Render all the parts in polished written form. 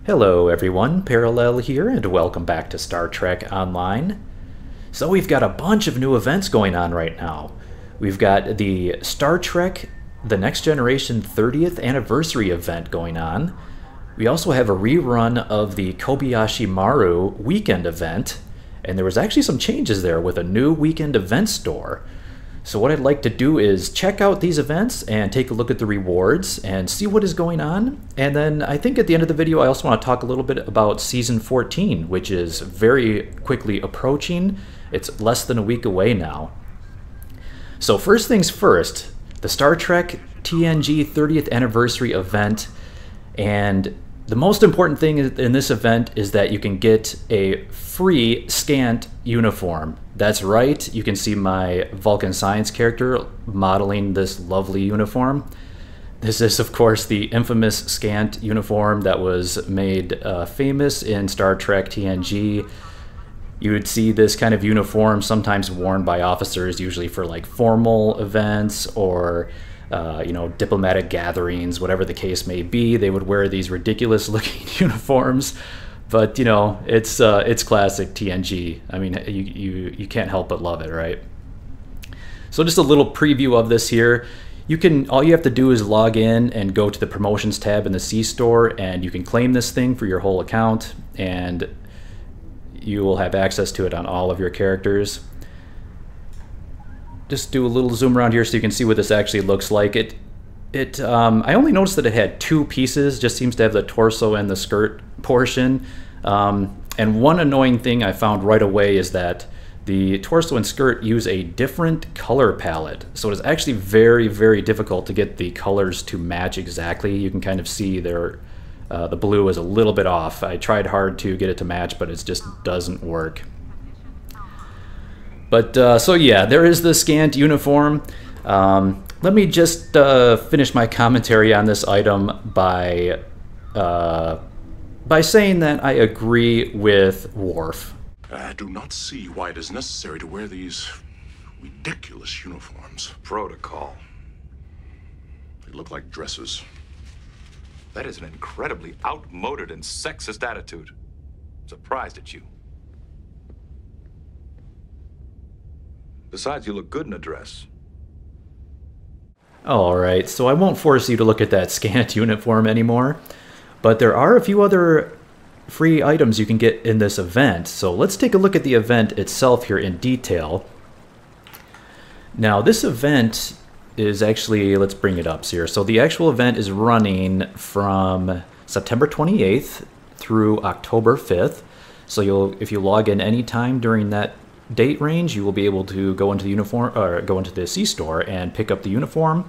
Hello everyone, Parallel here, and welcome back to Star Trek Online. So we've got a bunch of new events going on right now. We've got the Star Trek The Next Generation 30th Anniversary event going on. We also have a rerun of the Kobayashi Maru weekend event, and there was actually some changes there with a new weekend event store. So what I'd like to do is check out these events and take a look at the rewards and see what is going on. And then I think at the end of the video I also want to talk a little bit about Season 14, which is very quickly approaching. It's less than a week away now. So first things first, the Star Trek TNG 30th Anniversary event. And the most important thing in this event is that you can get a free Skant uniform. That's right, you can see my Vulcan Science character modeling this lovely uniform. This is, of course, the infamous Skant uniform that was made famous in Star Trek TNG. You would see this kind of uniform sometimes worn by officers, usually for like formal events or diplomatic gatherings, whatever the case may be. They would wear these ridiculous looking uniforms, but it's classic TNG. I mean, you can't help but love it, right? So just a little preview of this here. All you have to do is log in and go to the promotions tab in the C store, and you can claim this thing for your whole account, and you will have access to it on all of your characters. Just do a little zoom around here so you can see what this actually looks like. I only noticed that it had two pieces, just seems to have the torso and the skirt portion. And one annoying thing I found right away is that the torso and skirt use a different color palette. So it is actually very, very difficult to get the colors to match exactly. You can kind of see the blue is a little bit off. I tried hard to get it to match, but it just doesn't work. But so yeah, there is the Skant uniform. Let me just finish my commentary on this item by saying that I agree with Worf. I do not see why it is necessary to wear these ridiculous uniforms. Protocol. They look like dresses. That is an incredibly outmoded and sexist attitude. Surprised at you. Besides, you look good in a dress. Alright, so I won't force you to look at that Skant uniform anymore, but there are a few other free items you can get in this event. So let's take a look at the event itself here in detail. Now this event is actually, let's bring it up here. So the actual event is running from September 28th through October 5th. So if you log in anytime during that date range, you will be able to go into the C store and pick up the uniform.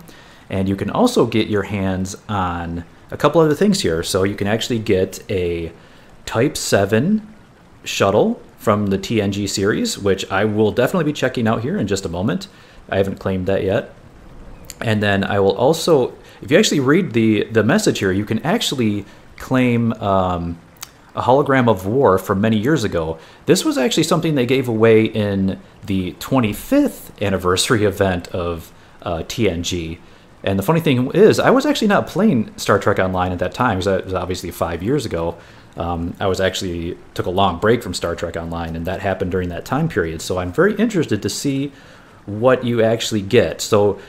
And you can also get your hands on a couple other things here. So you can actually get a Type 7 shuttle from the TNG series, which I will definitely be checking out here in just a moment. I haven't claimed that yet. And then I will also, if you actually read the message here, you can actually claim a hologram of Worf from many years ago. This was actually something they gave away in the 25th anniversary event of TNG. And the funny thing is, I was actually not playing Star Trek Online at that time, because that was obviously 5 years ago. I took a long break from Star Trek Online, and that happened during that time period. So I'm very interested to see what you actually get. So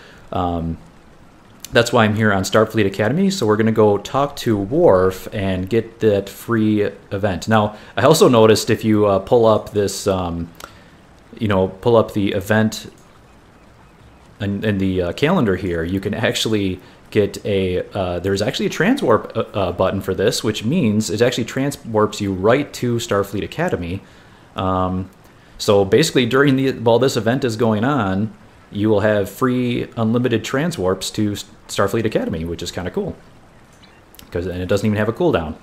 that's why I'm here on Starfleet Academy. So we're going to go talk to Worf and get that free event. Now, I also noticed if you pull up this, pull up the event in the calendar here, you can actually get there's actually a transwarp button for this, which means it actually transwarps you right to Starfleet Academy. So basically, while this event is going on, you will have free unlimited transwarps to Starfleet Academy, which is kind of cool. And it doesn't even have a cooldown.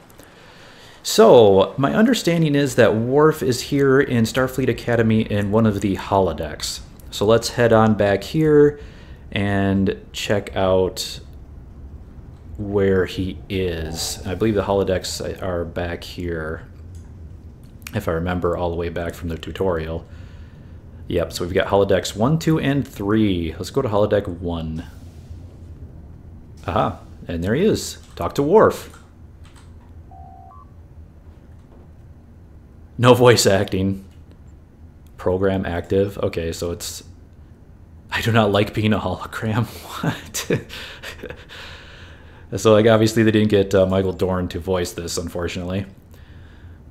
So, my understanding is that Worf is here in Starfleet Academy in one of the holodecks. So let's head on back here and check out where he is. I believe the holodecks are back here, if I remember all the way back from the tutorial. Yep, so we've got holodecks 1, 2, and 3. Let's go to holodeck 1. Aha, and there he is. Talk to Worf. No voice acting. Program active. Okay, so it's... I do not like being a hologram. What? So, like, obviously they didn't get Michael Dorn to voice this, unfortunately.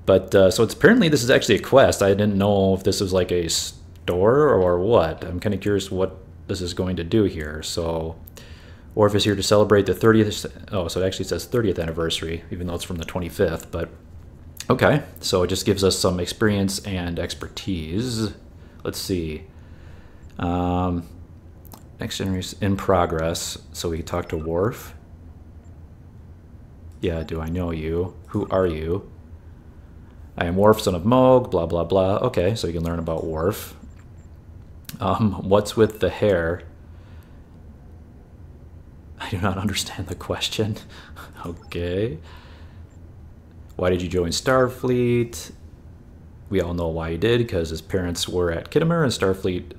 But, so it's apparently this is actually a quest. I didn't know if this was like a store or what. I'm kind of curious what this is going to do here. So, Worf is here to celebrate the 30th... Oh, so it actually says 30th anniversary, even though it's from the 25th. But, okay. So it just gives us some experience and expertise. Let's see. Next generation in progress. So we can talk to Worf. Yeah, do I know you? Who are you? I am Worf, son of Moog, blah, blah, blah. Okay, so you can learn about Worf. What's with the hair? I do not understand the question. Okay. Why did you join Starfleet? We all know why he did, because his parents were at Kittimer and Starfleet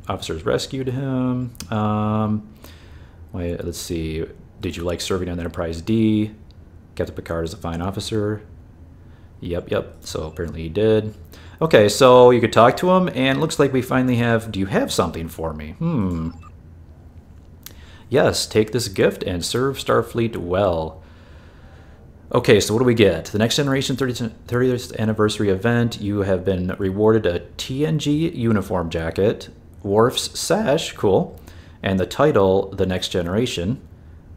officers rescued him. Let's see. Did you like serving on Enterprise D? Captain Picard is a fine officer. Yep. So apparently he did. Okay, so you could talk to him, and it looks like we finally have... Do you have something for me? Yes, take this gift and serve Starfleet well. Okay, so what do we get? The Next Generation 30th Anniversary event, you have been rewarded a TNG uniform jacket, Worf's sash, cool, and the title, The Next Generation.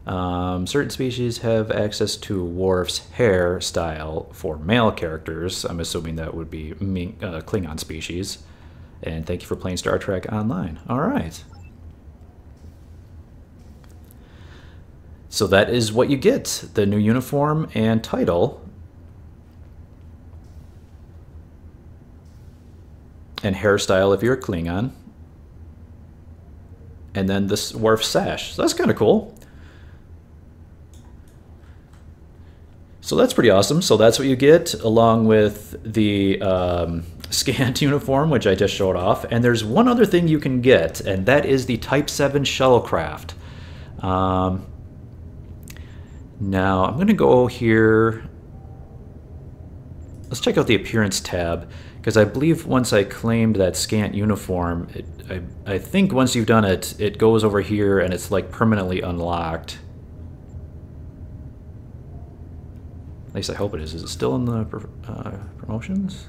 Certain species have access to Worf's hairstyle for male characters. I'm assuming that would be Klingon species. And thank you for playing Star Trek Online. All right. So that is what you get. The new uniform and title. And hairstyle if you're a Klingon. And then this Worf sash. So that's kind of cool. So that's pretty awesome. So that's what you get along with the Skant uniform, which I just showed off. And there's one other thing you can get, and that is the Type 7 shuttlecraft. Now, I'm going to go here. Let's check out the appearance tab, because I believe once I claimed that Skant uniform, I think once you've done it, it goes over here and it's like permanently unlocked. At least I hope it is. Is it still in the promotions?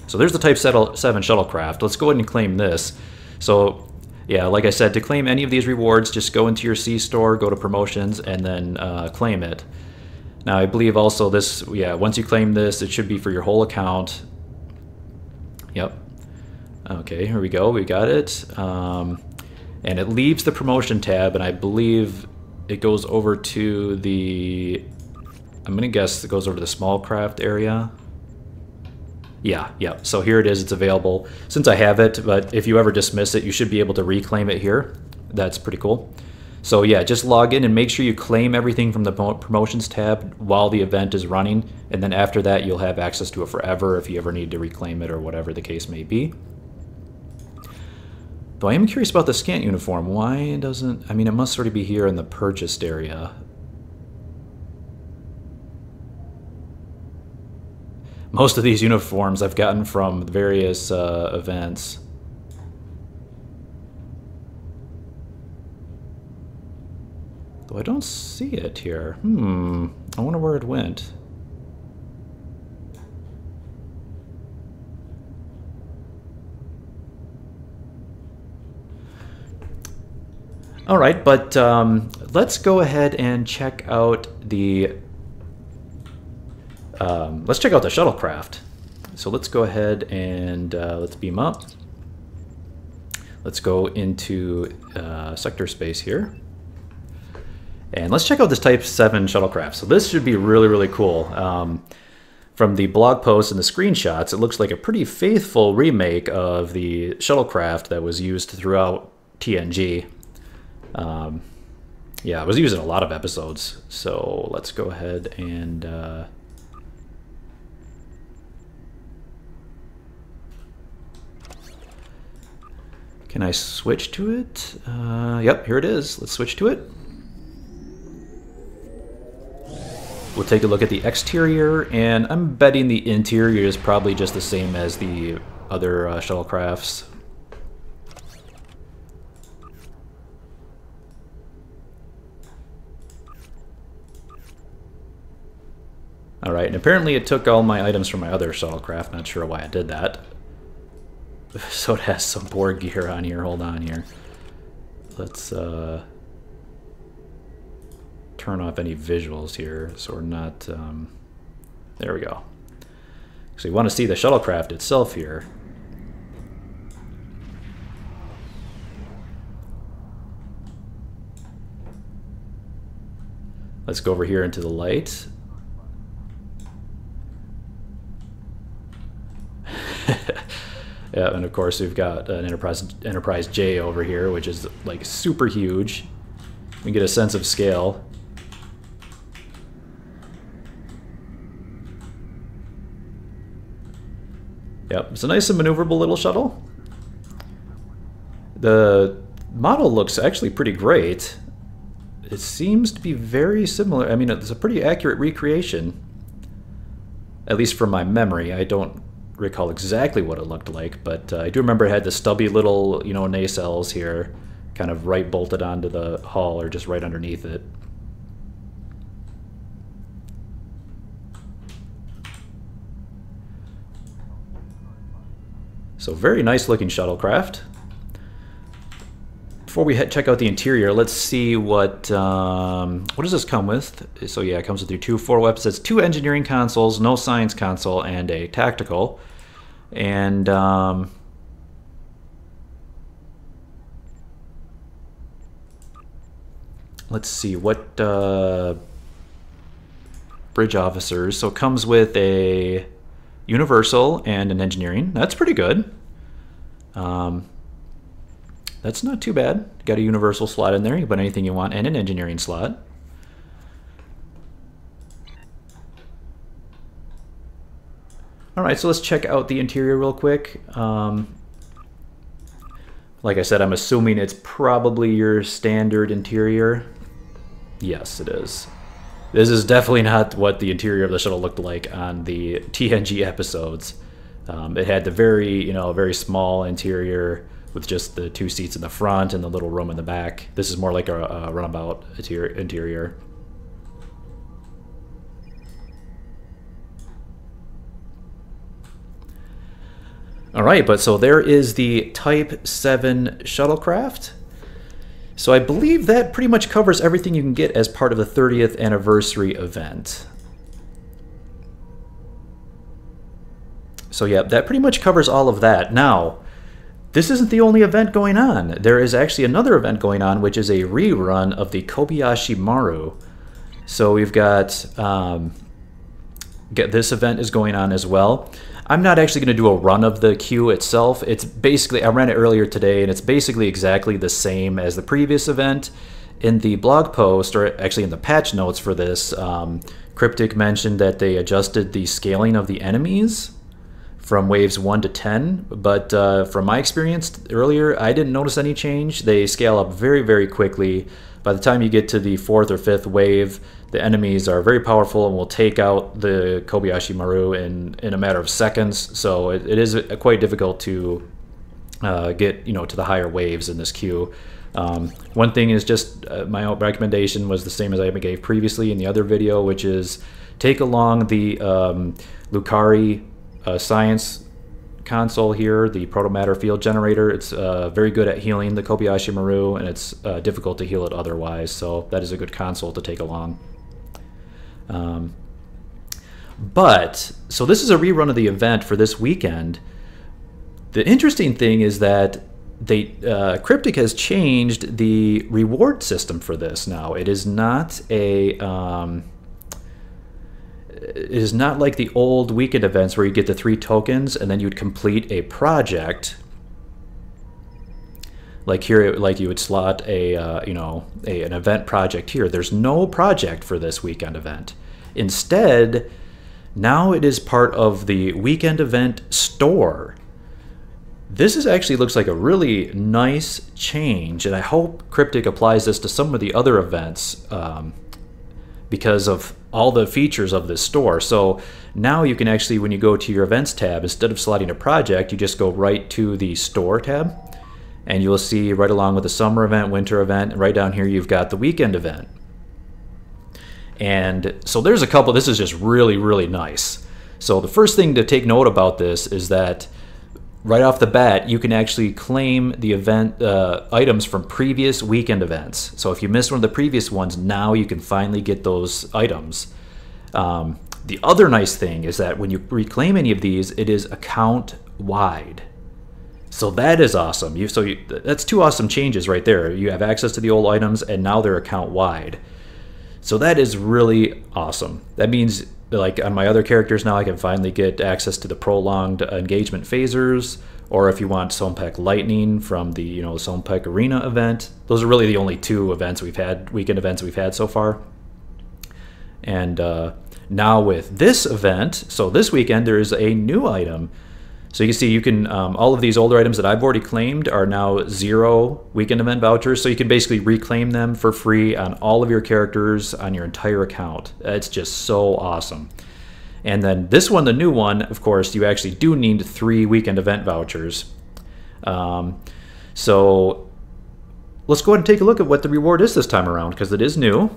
So there's the Type 7 shuttlecraft. Let's go ahead and claim this. So yeah, like I said, to claim any of these rewards, just go into your C store, go to promotions, and then claim it. Now I believe also this, yeah, once you claim this, it should be for your whole account. Yep. Okay, here we go. We got it. And it leaves the promotion tab, and I believe it goes over to the... I'm going to guess it goes over to the small craft area. Yeah. So here it is. It's available since I have it, but if you ever dismiss it, you should be able to reclaim it here. That's pretty cool. So yeah, just log in and make sure you claim everything from the promotions tab while the event is running, and then after that you'll have access to it forever if you ever need to reclaim it or whatever the case may be. Though I am curious about the Skant uniform. Why doesn't... I mean, it must sort of be here in the purchased area. Most of these uniforms I've gotten from various events. Though I don't see it here. I wonder where it went. All right, but let's go ahead and check out the... let's check out the shuttlecraft. So let's go ahead and let's beam up. Let's go into sector space here. And let's check out this Type 7 shuttlecraft. So this should be really, really cool. From the blog posts and the screenshots, it looks like a pretty faithful remake of the shuttlecraft that was used throughout TNG. Yeah, it was used in a lot of episodes. So let's go ahead and... Can I switch to it? Yep, here it is. Let's switch to it. We'll take a look at the exterior, and I'm betting the interior is probably just the same as the other shuttlecrafts. Alright, and apparently it took all my items from my other shuttlecraft. Not sure why I did that. So it has some Borg gear on here. Hold on here. Let's turn off any visuals here so we're not... there we go. So you want to see the shuttlecraft itself here. Let's go over here into the light. Yeah, and of course we've got an Enterprise J over here, which is like super huge. We can get a sense of scale. Yep, it's a nice and maneuverable little shuttle. The model looks actually pretty great. It seems to be very similar. I mean, it's a pretty accurate recreation. At least from my memory. I don't recall exactly what it looked like, but I do remember it had the stubby little, you know, nacelles here, kind of right bolted onto the hull, or just right underneath it. So very nice looking shuttlecraft. Before we check out the interior, let's see what does this come with? So yeah, it comes with your 2 4-weapons. It's 2 engineering consoles, no science console, and a tactical. And let's see what bridge officers. So it comes with a universal and an engineering. That's pretty good. That's not too bad. Got a universal slot in there. You can put anything you want, and an engineering slot. Alright, so let's check out the interior real quick. Like I said, I'm assuming it's probably your standard interior. Yes, it is. This is definitely not what the interior of the shuttle looked like on the TNG episodes. It had the very, very small interior with just the 2 seats in the front and the little room in the back. This is more like a runabout interior. All right, but so there is the Type 7 shuttlecraft. So I believe that pretty much covers everything you can get as part of the 30th anniversary event. So yeah, that pretty much covers all of that. Now, this isn't the only event going on. There is actually another event going on, which is a rerun of the Kobayashi Maru. So we've got this event is going on as well. I'm not actually going to do a run of the queue itself. It's basically, I ran it earlier today, and it's basically exactly the same as the previous event. In the blog post, or actually in the patch notes for this, Cryptic mentioned that they adjusted the scaling of the enemies from waves 1 to 10, but from my experience earlier, I didn't notice any change. They scale up very, very quickly. By the time you get to the 4th or 5th wave, the enemies are very powerful and will take out the Kobayashi Maru in a matter of seconds. So it is quite difficult to get to the higher waves in this queue. One thing is just my own recommendation was the same as I gave previously in the other video, which is take along the Lucari science console here, the protomatter field generator. It's very good at healing the Kobayashi Maru, and it's difficult to heal it otherwise, so that is a good console to take along. So this is a rerun of the event for this weekend. The interesting thing is that Cryptic has changed the reward system for this now. It is not a it is not like the old weekend events where you get the 3 tokens and then you'd complete a project. Like here, like you would slot an event project here. There's no project for this weekend event. Instead, now it is part of the weekend event store. This actually looks like a really nice change, and I hope Cryptic applies this to some of the other events because of all the features of this store. So now you can actually, when you go to your events tab, instead of sliding a project, you just go right to the store tab, and you'll see right along with the summer event, winter event, and right down here you've got the weekend event. And so there's a couple. This is just really, really nice. So the first thing to take note about this is that right off the bat, you can actually claim the event items from previous weekend events. So if you missed one of the previous ones, now you can finally get those items. The other nice thing is that when you reclaim any of these, it is account wide. So that is awesome. That's two awesome changes right there. You have access to the old items, and now they're account wide. So that is really awesome. That means, like on my other characters now, I can finally get access to the prolonged engagement phasers, or if you want Sompek Lightning from the Sompek Arena event. Those are really the only two events we've had, weekend events we've had so far. And now with this event, so this weekend there is a new item. So you can see you can all of these older items that I've already claimed are now 0 weekend event vouchers. So you can basically reclaim them for free on all of your characters on your entire account. It's just so awesome. And then this one, the new one, of course, you actually do need 3 weekend event vouchers. So let's go ahead and take a look at what the reward is this time around, because it is new.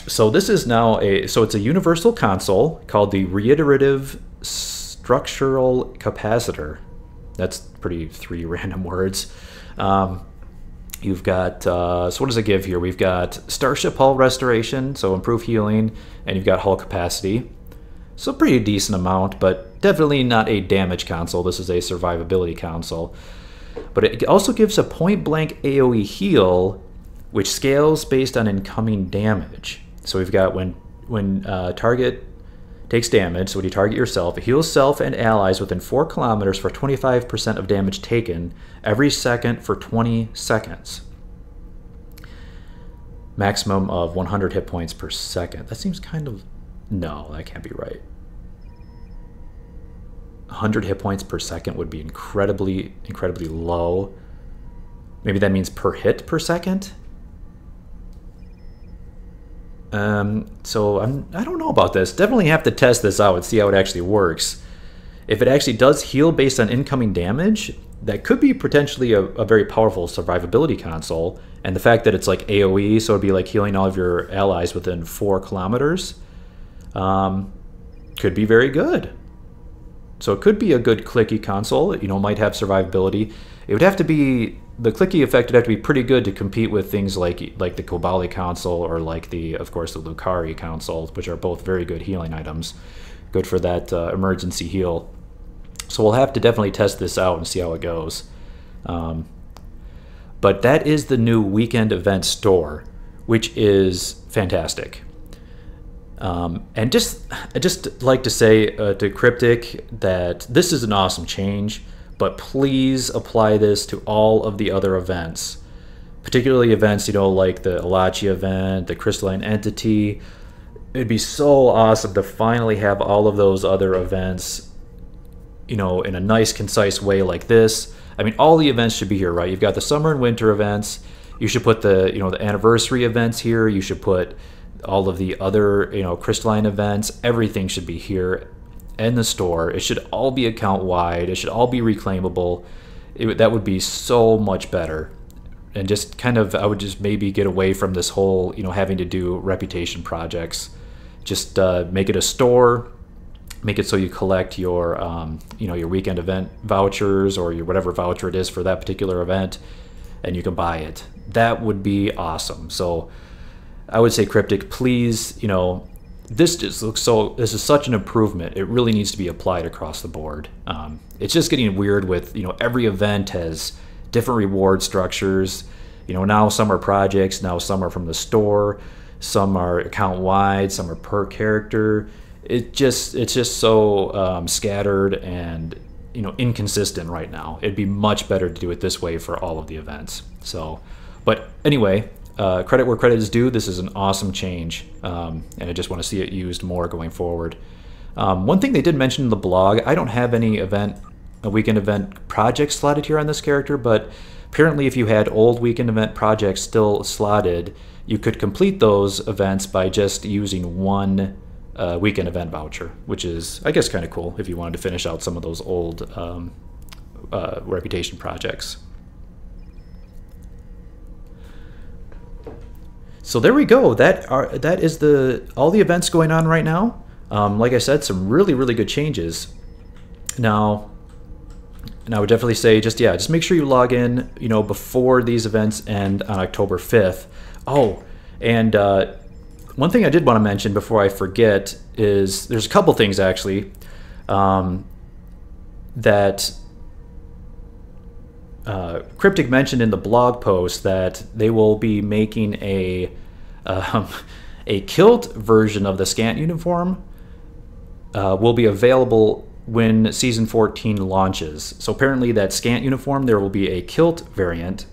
So this is now it's a universal console called the Reiterative Structural Capacitor. That's pretty 3 random words. You've got, so what does it give here? We've got Starship Hull Restoration, so improve healing, and you've got hull capacity. So pretty decent amount, but definitely not a damage console. This is a survivability console. But it also gives a point-blank AoE heal, which scales based on incoming damage. So we've got when target takes damage, so when you target yourself, it heals self and allies within 4 kilometers for 25% of damage taken every second for 20 seconds. Maximum of 100 hit points per second. That seems kind of... No, that can't be right. 100 hit points per second would be incredibly, incredibly low. Maybe that means per hit per second? So I don't know about this. Definitely have to test this out and see how it actually works. If it actually does heal based on incoming damage, that could be potentially a very powerful survivability console. And the fact that it's like AoE, so it'd be like healing all of your allies within 4 kilometers, could be very good. So it could be a good clicky console. Might have survivability. It would have to be... The clicky effect would have to be pretty good to compete with things like the Kobali console or like of course, the Lucari console, which are both very good healing items. Good for that emergency heal. So we'll have to definitely test this out and see how it goes. But that is the new weekend event store, which is fantastic. And I'd just like to say to Cryptic that this is an awesome change. But please apply this to all of the other events, particularly events, like the Alachi event, the Crystalline Entity. It'd be so awesome to finally have all of those other events, in a nice, concise way like this. I mean, all the events should be here, right? You've got the summer and winter events. You should put the, the anniversary events here. You should put all of the other, Crystalline events. Everything should be here. In the store. It should all be account wide. It should all be reclaimable. That would be so much better. And just kind of, I would just maybe get away from this whole, having to do reputation projects. Just make it a store. Make it so you collect your, your weekend event vouchers or your whatever voucher it is for that particular event, and you can buy it. That would be awesome. So I would say, Cryptic, please, this just looks so... This is such an improvement. It really needs to be applied across the board. It's just getting weird with, every event has different reward structures. Now some are projects, now some are from the store, some are account-wide, some are per character. It's just so scattered and, inconsistent right now. It'd be much better to do it this way for all of the events. So, but anyway... credit where credit is due. This is an awesome change, and I just want to see it used more going forward. One thing they did mention in the blog, I don't have any weekend event projects slotted here on this character, but Apparently, if you had old weekend event projects still slotted, you could complete those events by just using one weekend event voucher, which is, I guess, kind of cool if you wanted to finish out some of those old reputation projects. So there we go. That is all the events going on right now. Like I said, some really, really good changes. Now, and I would definitely say just make sure you log in, before these events end on October 5th. Oh, and one thing I did want to mention before I forget is there's a couple things actually that Cryptic mentioned in the blog post, that they will be making a kilt version of the Skant uniform will be available when Season 14 launches. So apparently that Skant uniform, there will be a kilt variant.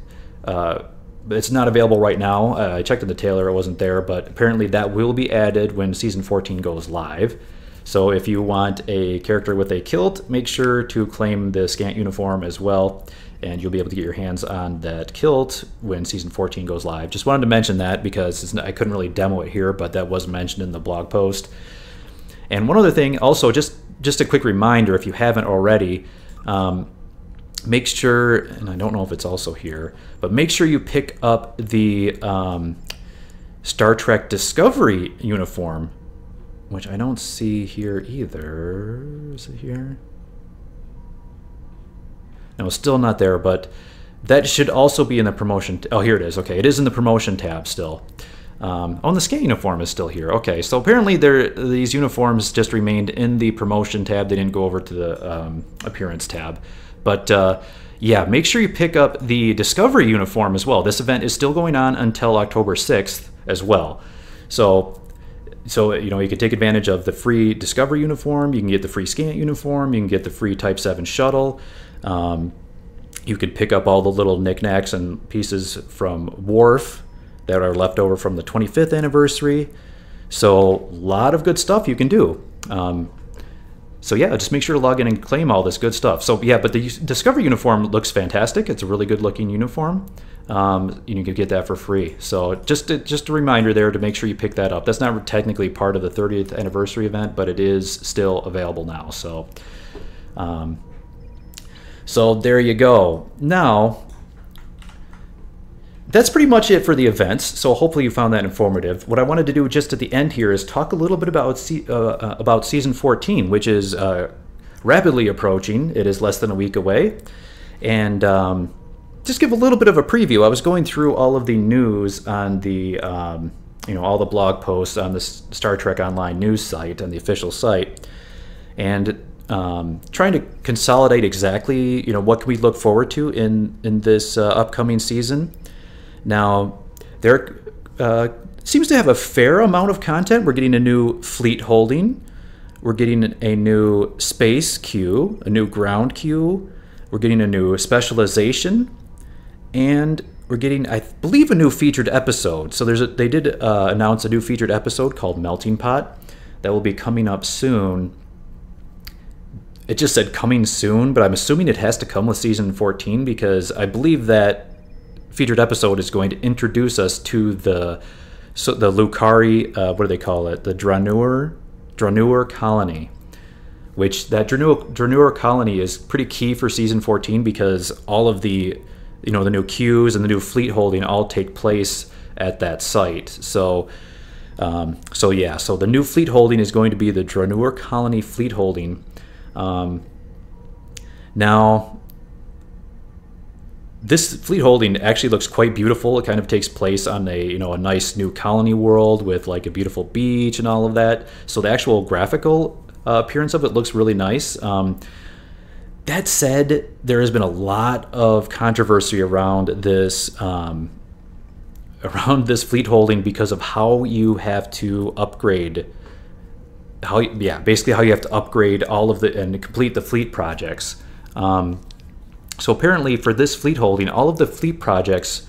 It's not available right now. I checked in the trailer, it wasn't there, but apparently that will be added when Season 14 goes live. So if you want a character with a kilt, make sure to claim the Skant uniform as well, and you'll be able to get your hands on that kilt when Season 14 goes live. Just wanted to mention that because I couldn't really demo it here, but that was mentioned in the blog post. And one other thing, also, just a quick reminder, if you haven't already, make sure, and I don't know if it's also here, but make sure you pick up the Star Trek Discovery uniform, which I don't see here either. Is it here? No, it's still not there, but that should also be in the promotion. Oh, here it is. Okay, it is in the promotion tab still. Oh, the Skant uniform is still here. Okay, so apparently these uniforms just remained in the promotion tab. They didn't go over to the appearance tab. But yeah, make sure you pick up the Discovery uniform as well. This event is still going on until October 6th as well. So you can take advantage of the free Discovery uniform. You can get the free Skant uniform. You can get the free Type 7 shuttle. You could pick up all the little knickknacks and pieces from Worf that are left over from the 25th anniversary. So a lot of good stuff you can do. So yeah, just make sure to log in and claim all this good stuff. So yeah, but the Discovery uniform looks fantastic. It's a really good looking uniform. You can get that for free. So just a reminder there to make sure you pick that up. That's not technically part of the 30th anniversary event, but it is still available now. So there you go. Now, that's pretty much it for the events, so hopefully you found that informative. What I wanted to do just at the end here is talk a little bit about Season 14, which is rapidly approaching. It is less than a week away. And just give a little bit of a preview. I was going through all of the news on the, all the blog posts on the Star Trek Online news site, on the official site, and trying to consolidate exactly, what can we look forward to in this upcoming season. Now, there seems to have a fair amount of content. We're getting a new fleet holding. We're getting a new space queue, a new ground queue. We're getting a new specialization. And we're getting, I believe, a new featured episode. So they did announce a new featured episode called Melting Pot that will be coming up soon. It just said coming soon, but I'm assuming it has to come with Season 14 because I believe that featured episode is going to introduce us to the Lucari, what do they call it? The Dranur colony, which that Dranur colony is pretty key for Season 14 because all of the, the new queues and the new fleet holding all take place at that site. So the new fleet holding is going to be the Dranur colony fleet holding. Now, this fleet holding actually looks quite beautiful. It kind of takes place on a nice new colony world with like a beautiful beach and all of that. So the actual graphical appearance of it looks really nice. That said, there has been a lot of controversy around this fleet holding because of how you have to upgrade. Basically how you have to upgrade all of and complete the fleet projects. So apparently for this fleet holding, all of the fleet projects,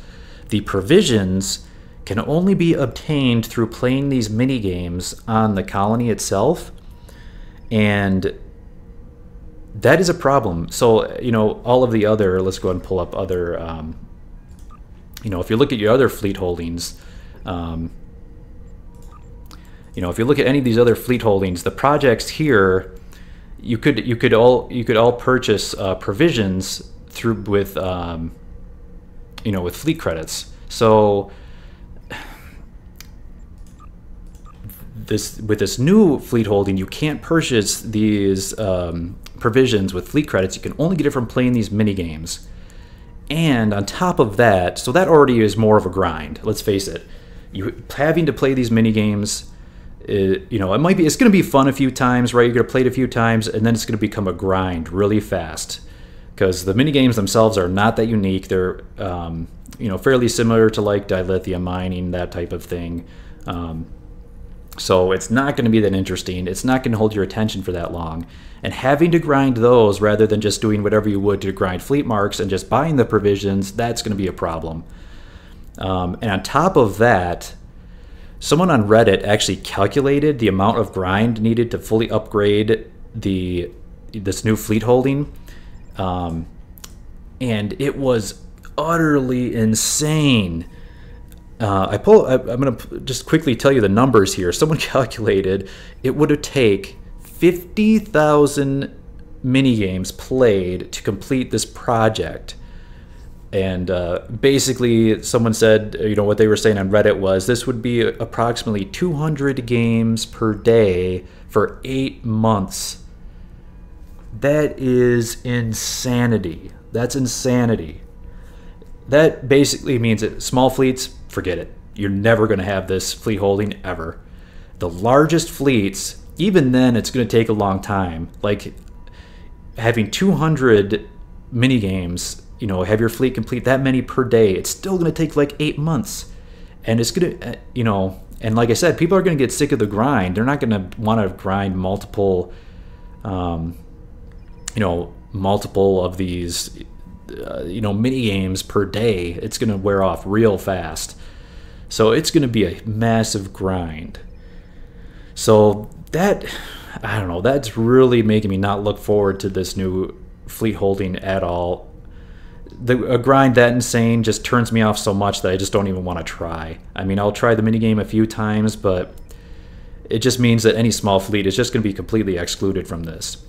the provisions can only be obtained through playing these mini games on the colony itself. And that is a problem. So, you know, all of the other, let's go ahead and pull up other, you know, if you look at your other fleet holdings, you know, if you look at any of these other fleet holdings, the projects here, you could all purchase provisions through with you know, with fleet credits. So with this new fleet holding, you can't purchase these provisions with fleet credits. You can only get it from playing these mini games. And on top of that, so that already is more of a grind. Let's face it, you having to play these mini games. You know, it's going to be fun a few times, right? You're going to play it a few times, and then it's going to become a grind really fast, because the mini games themselves are not that unique. They're you know, fairly similar to like dilithium mining, that type of thing. So it's not going to be that interesting. It's not going to hold your attention for that long. And having to grind those rather than just doing whatever you would to grind fleet marks and just buying the provisions, that's going to be a problem. And on top of that, someone on Reddit actually calculated the amount of grind needed to fully upgrade this new fleet holding, and it was utterly insane. I'm going to just quickly tell you the numbers here. Someone calculated it would have taken 50,000 minigames played to complete this project. And basically, someone said, you know, what they were saying on Reddit was this would be approximately 200 games per day for 8 months. That is insanity. That's insanity. That basically means that small fleets, forget it. You're never going to have this fleet holding ever. The largest fleets, even then, it's going to take a long time. Like having 200 mini games, you know, have your fleet complete that many per day, it's still going to take like 8 months. And it's going to, you know, and like I said, people are going to get sick of the grind. They're not going to want to grind multiple, you know, multiple of these, you know, mini games per day. It's going to wear off real fast. So it's going to be a massive grind. So that, I don't know, that's really making me not look forward to this new fleet holding at all. A grind that insane just turns me off so much that I just don't even want to try. I mean, I'll try the minigame a few times, but it just means that any small fleet is just going to be completely excluded from this.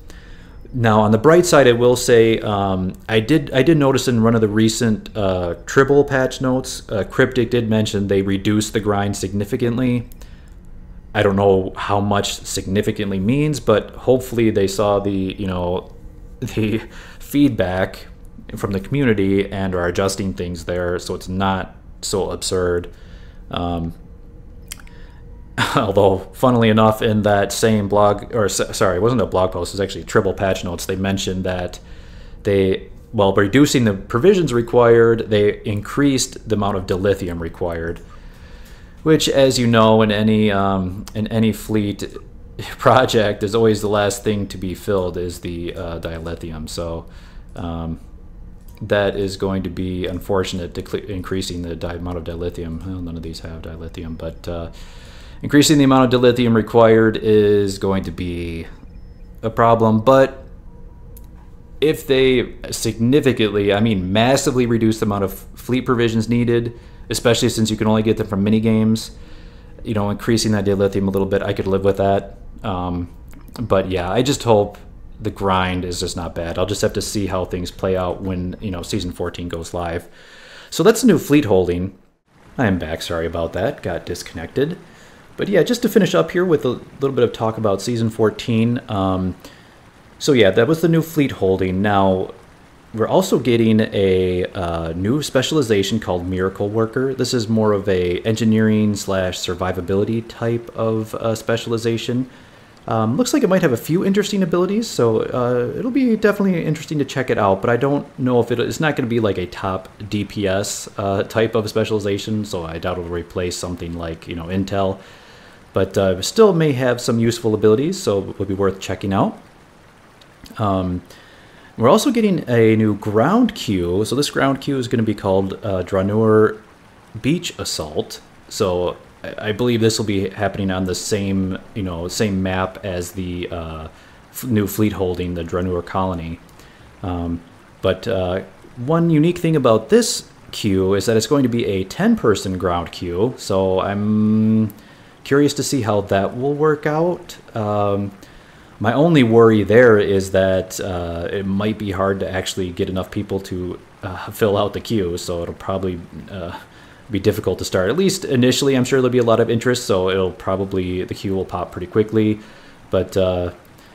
Now, on the bright side, I will say I did notice in one of the recent Tribble patch notes, Cryptic did mention they reduced the grind significantly. I don't know how much significantly means, but hopefully they saw the, you know, the feedback from the community and are adjusting things there so it's not so absurd. Although, funnily enough, in that same blog, or sorry, it wasn't a blog post, it was actually Tribble patch notes, they mentioned that they, while reducing the provisions required, they increased the amount of dilithium required, which, as you know, in any fleet project, is always the last thing to be filled is the dilithium. So that is going to be unfortunate, increasing the amount of dilithium. Well, none of these have dilithium, but increasing the amount of dilithium required is going to be a problem. But if they significantly, I mean massively reduce the amount of fleet provisions needed, especially since you can only get them from minigames, you know, increasing that dilithium a little bit, I could live with that. But yeah, I just hope the grind is just not bad. I'll just have to see how things play out when, you know, Season 14 goes live. So that's the new fleet holding. I am back, sorry about that, got disconnected. But yeah, just to finish up here with a little bit of talk about Season 14. So yeah, that was the new fleet holding. Now, we're also getting a new specialization called Miracle Worker. This is more of a engineering / survivability type of specialization. Looks like it might have a few interesting abilities, so it'll be definitely interesting to check it out, but I don't know if it's not going to be like a top DPS type of specialization, so I doubt it'll replace something like, you know, Intel, but still may have some useful abilities, so it would be worth checking out. We're also getting a new ground queue. So this ground queue is going to be called Dranur Beach Assault. So I believe this will be happening on the same, you know, same map as the new fleet holding, the Draenor colony. But one unique thing about this queue is that it's going to be a 10-person ground queue, so I'm curious to see how that will work out. My only worry there is that it might be hard to actually get enough people to fill out the queue, so it'll probably be difficult to start. At least initially, I'm sure there'll be a lot of interest, so the queue will pop pretty quickly. But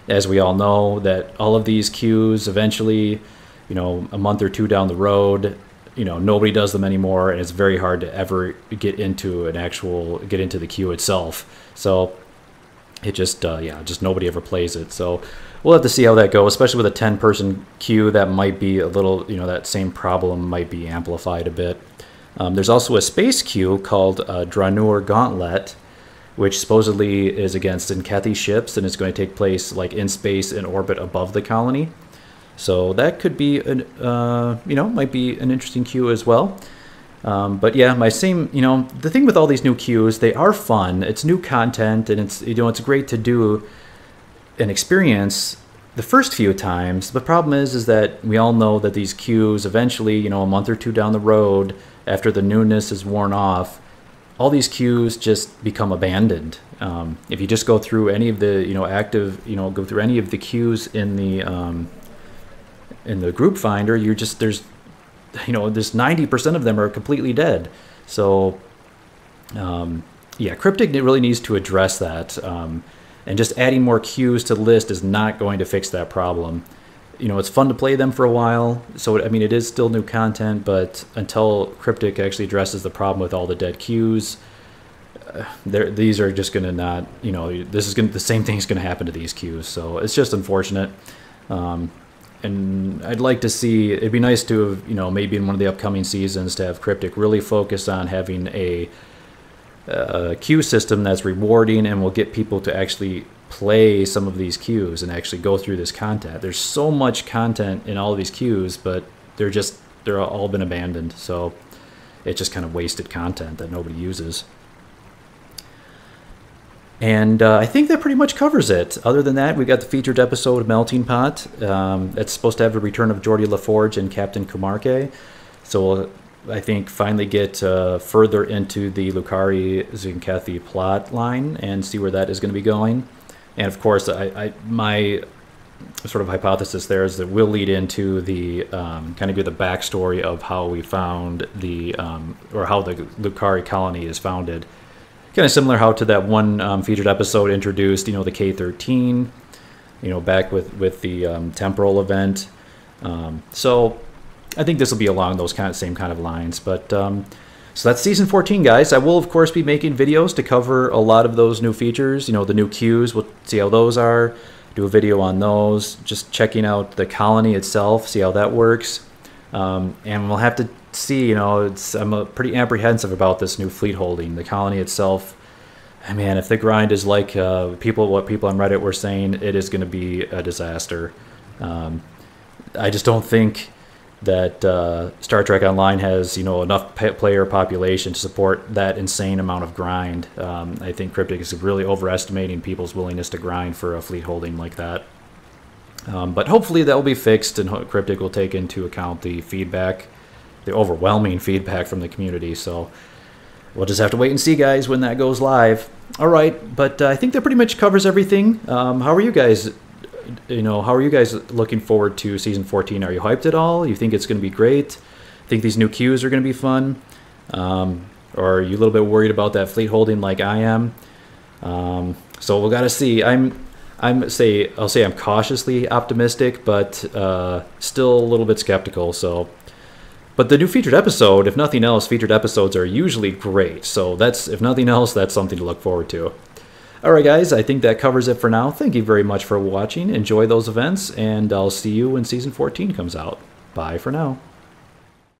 as we all know, that all of these queues eventually, a month or two down the road, nobody does them anymore, and it's very hard to ever get into the queue itself. So it just nobody ever plays it. So we'll have to see how that goes, especially with a 10-person queue. That might be a little, that same problem might be amplified a bit. There's also a space queue called Draenor Gauntlet, which supposedly is against Skant ships, and it's going to take place like in space in orbit above the colony. So that could be might be an interesting queue as well. But yeah, the thing with all these new queues, they are fun. It's new content, and it's great to do an experience the first few times. The problem is that we all know that these queues eventually, a month or two down the road, after the newness is worn off, all these queues just become abandoned. If you just go through any of the go through any of the queues in the group finder, there's 90% of them are completely dead. So yeah, Cryptic really needs to address that, and just adding more queues to the list is not going to fix that problem. It's fun to play them for a while, so it is still new content, but until Cryptic actually addresses the problem with all the dead queues, these are just going to not, the same thing's going to happen to these queues. So it's just unfortunate. And I'd like to see, it'd be nice to have, maybe in one of the upcoming seasons, to have Cryptic really focus on having a queue system that's rewarding and will get people to actually play some of these queues and actually go through this content. There's so much content in all of these queues, but they're all been abandoned. So it's just kind of wasted content that nobody uses. And I think that pretty much covers it. Other than that, we got the featured episode of Melting Pot. It's supposed to have a return of Geordi LaForge and Captain Kumarke. So we'll, I think, finally get further into the Lukari-Zincathi plot line and see where that is going to be going. And of course, my sort of hypothesis there is that we'll lead into the kind of give the backstory of how we found or how the Lukari colony is founded. Kind of similar how to that one featured episode introduced, the K-13, back with the temporal event. So I think this will be along those same kind of lines. But so that's season 14, guys. I will, of course, be making videos to cover a lot of those new features. The new queues. We'll see how those are. Do a video on those. Just checking out the colony itself, see how that works. And we'll have to see, I'm pretty apprehensive about this new fleet holding. The colony itself, man, if the grind is like what people on Reddit were saying, it is going to be a disaster. I just don't think that Star Trek Online has, enough player population to support that insane amount of grind. I think Cryptic is really overestimating people's willingness to grind for a fleet holding like that. But hopefully that will be fixed, and Cryptic will take into account the feedback, the overwhelming feedback from the community. So we'll just have to wait and see, guys, when that goes live. All right, but I think that pretty much covers everything. How are you guys? How are you guys looking forward to season 14? Are you hyped at all? You think it's going to be great? Think these new queues are going to be fun? Or are you a little bit worried about that fleet holding like I am? So we'll gotta see. I'll say I'm cautiously optimistic, but still a little bit skeptical. So, but the new featured episode, if nothing else, featured episodes are usually great. So if nothing else, that's something to look forward to. All right, guys, I think that covers it for now. Thank you very much for watching. Enjoy those events, and I'll see you when season 14 comes out. Bye for now.